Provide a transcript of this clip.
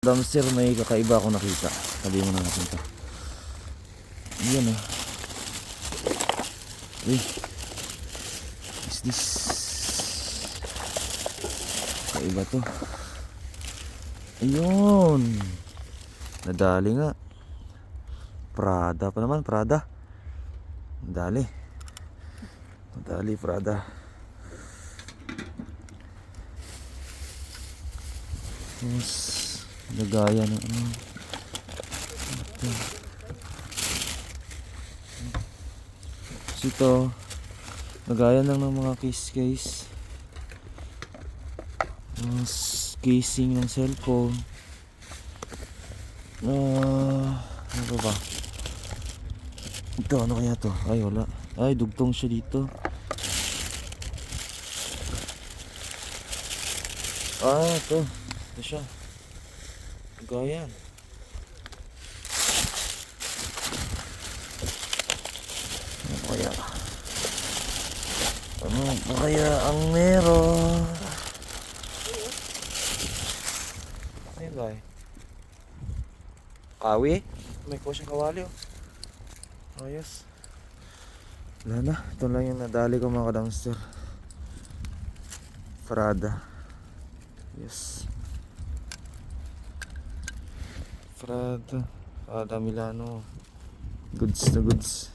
Dumpster, may kakaiba akong nakita. Sabi mo na natin ito. Ayan ah. Uy, is this? Kakaiba to. Ayun, nadali nga. Prada pa naman, Prada. Nadali Prada. Mas nagaya ng ano ito. Ito nagaya lang ng mga case casing ng cellphone. Ano ba ito, ano kaya to? Ay wala, ay dugtong siya dito. Ito siya, gayan. Ano kaya ang meron? Ayun ba eh, kawi? May ko siyang kawali oh. Ayos. Wala na, ito lang yung nadali ko mga dumpster. Prada. Yes, Prada Milano. Goods na goods.